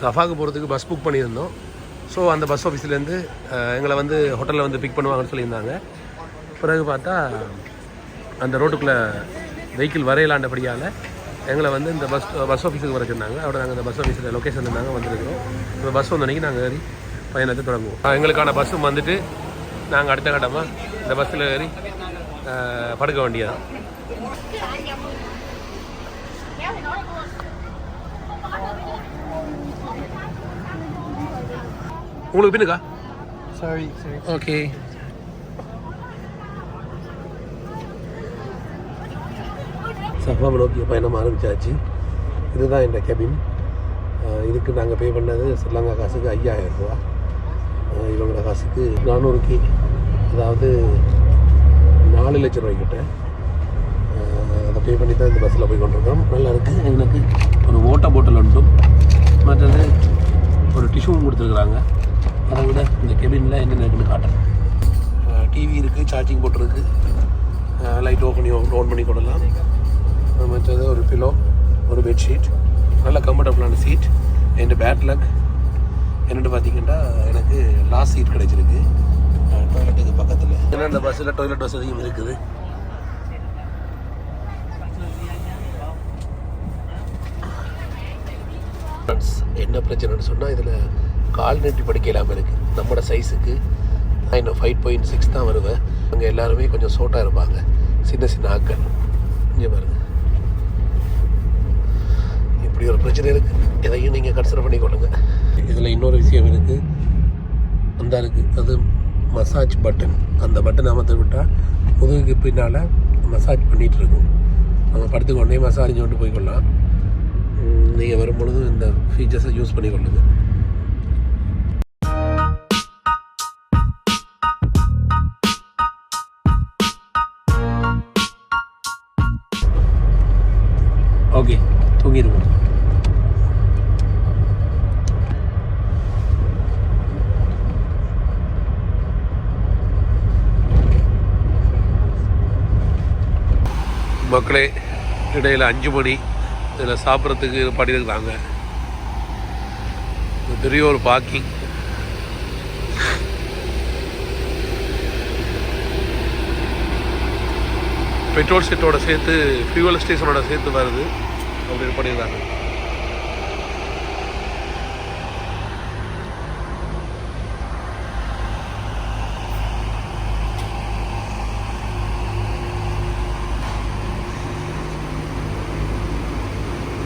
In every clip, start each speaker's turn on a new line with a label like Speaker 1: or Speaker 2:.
Speaker 1: சஃபாக்கு போகிறதுக்கு bus book பண்ணியிருந்தோம். So அந்த பஸ் ஆஃபீஸ்லேருந்து எங்களை வந்து ஹோட்டலில் வந்து பிக் பண்ணுவாங்கன்னு சொல்லியிருந்தாங்க. பிறகு பார்த்தா அந்த ரோட்டுக்குள்ளே வெஹிக்கிள் வரையலாண்டபடியால் எங்களை வந்து இந்த பஸ் ஆஃபீஸுக்கு வர சொன்னாங்க. அவரை நாங்கள் இந்த பஸ் ஆஃபீஸில் லொக்கேஷன் இருந்தாங்க வந்துருக்கிறோம். இந்த பஸ் வந்த அன்றைக்கி நாங்கள் ஏறி பயணத்தை தொடங்குவோம். எங்களுக்கான பஸ்ஸும் வந்துட்டு நாங்கள் அடுத்த கட்டமாக இந்த பஸ்ஸில் ஏறி படுக்க வேண்டியதான். உங்களுக்கு பின்னுக்கா?
Speaker 2: Sorry.
Speaker 1: ஓகே. சஃபாவை நோக்கிய பயணம் ஆரம்பித்தாச்சு. இதுதான் இந்த கேபின். இதுக்கு நாங்கள் பே பண்ணது ஸ்ரீலங்கா காசுக்கு 5000 ரூபா. இவங்களோட காசுக்கு 400K, அதாவது 4 லட்சம் ரூபாய்க்கிட்ட. அதை பே பண்ணி தான் இந்த பஸ்ஸில் போய் கொண்டிருக்கோம். நல்லா இருக்குது. எனக்கு ஒரு வாட்டர் பாட்டில் உண்டும், மற்றது ஒரு டிஷ்யூவும் கொடுத்துருக்குறாங்க. அதை விட இந்த கெபினில் என்னென்ன இருக்குன்னு காட்டுறேன். டிவி இருக்குது, சார்ஜிங் போர்ட் இருக்குது, லைட் ஆன் பண்ணி கொள்ளலாம். மற்றது ஒரு பிலோ, ஒரு பெட்ஷீட், நல்ல கம்ஃபர்டபுளான சீட். என் பேட் லக் என்னென்னு பார்த்தீங்கன்னா எனக்கு லாஸ்ட் சீட் கிடைச்சிருக்கு டாய்லெட்டுக்கு பக்கத்தில். ஏன்னா இந்த பஸ்ஸில் டாய்லெட் வசதியும் இருக்குது. என்ன பிரச்சனைன்னு சொன்னால் இதில் கால் நீட்டி படுக்க இல்லாமல் இருக்குது. நம்மளோட சைஸுக்கு நான் இன்னும் 5.6 தான் வருவேன். அங்கே எல்லாருமே கொஞ்சம் சோட்டாக இருப்பாங்க, சின்ன சின்ன ஆக்கள். இங்கே பாருங்க, இப்படி ஒரு பிரச்சனை இருக்குது. எதையும் நீங்கள் கன்சிடர் பண்ணிக்கொள்ளுங்க. இதில் இன்னொரு விஷயம் இருக்குது, அந்த இருக்குது, அது மசாஜ் பட்டன். அந்த பட்டன் அமர்த்து விட்டால் முதுகுக்கு பின்னால் மசாஜ் பண்ணிகிட்டு இருக்கும். நம்ம படுத்துக்கொண்டே மசாஜ் கொண்டு போய்க்கொள்ளலாம். நீங்கள் வரும்பொழுதும் இந்த ஃபீச்சர்ஸை யூஸ் பண்ணிக்கொள்ளுங்க. ஓகே, தூங்கிடுவோம். மக்களே, இடையில் 5 மணி. இதில் சாப்பிட்றதுக்கு பண்ணியிருக்கிறாங்க. பெரிய ஒரு பார்க்கிங். பெட்ரோல் செட்டோட சேர்த்து ஃபியூவல் ஸ்டேஷனோட சேர்த்து வருது அப்படின்னு பண்ணியிருக்காங்க.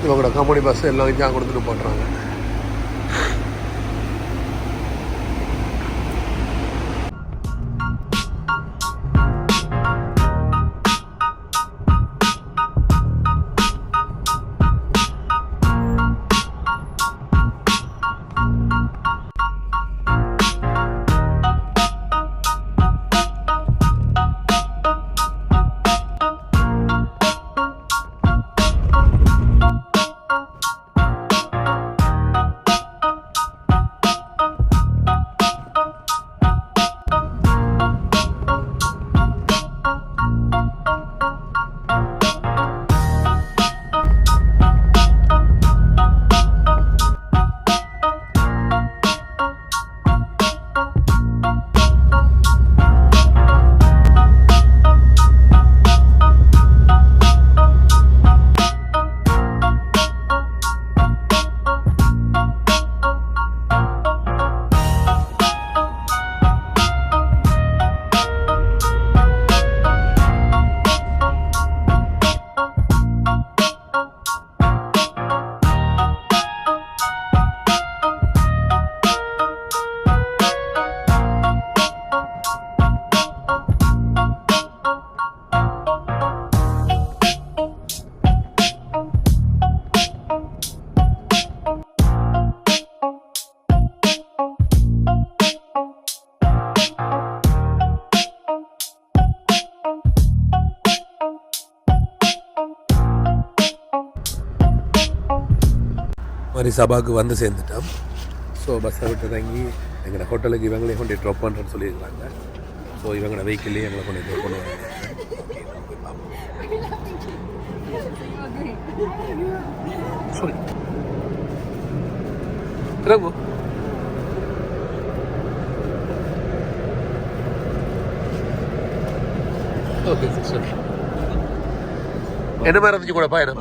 Speaker 1: இவங்களோட கம்பெனி பஸ் எல்லாம் இங்கே கொடுத்துட்டு போட்டுறாங்க. மாதிரி சபாவுக்கு வந்து சேர்ந்துட்டோம். ஸோ பஸ்ஸை விட்டு இறங்கி எங்களோட ஹோட்டலுக்கு இவங்களே கொண்டு ட்ராப் பண்ணுறேன்னு சொல்லியிருக்காங்க. ஸோ இவங்களோட வெஹிக்கிள்லேயே எங்களை கொண்டு ட்ராப் பண்ணுவாங்க. இறங்கு. Okay sir. என்ன மாதிரி இருந்துச்சு கூட பயணம்?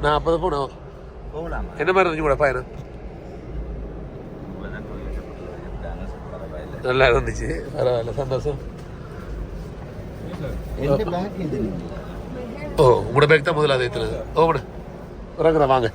Speaker 1: நான் அப்போ தான் போனோம். என்ன மாதிரி இருந்துச்சு கூட பயணம்? நல்லா இருந்துச்சு. பரவாயில்ல, சந்தோஷம். ஓ, உங்களோட பேக் தான் முதல்ல அதை ஏற்றுனது. ஓ மேடம் இறங்குறேன் வாங்க.